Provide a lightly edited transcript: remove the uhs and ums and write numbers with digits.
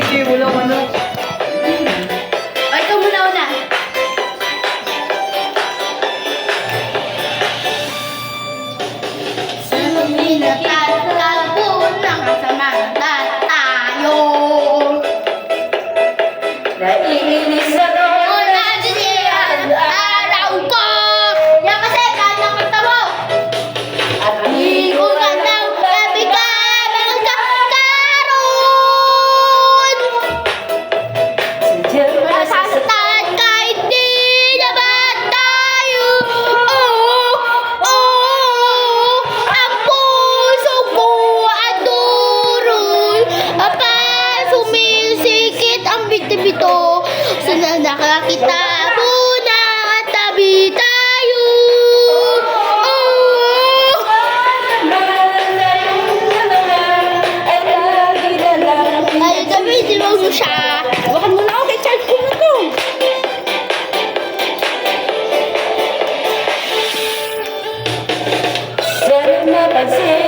Sige, wala ka na. Ay, ikaw muna una. Sa pinagtatagpo ng kasamata tayo. Naiinis na doon Una siya ang araw ko. Yan kasi, kahit ang kanta mo. at Hindi ko na nang kabigan ang kakaroon. sadyang Nasasaktan kahit di naman tayo. Ang puso ko at duroy. Sumisikit ang bito-bito. Sana nakakita mo na tabi tayo. Ay, tabi, silawag mo siya. Huwakan mo na ako kay charge ko na to. Sana mapansin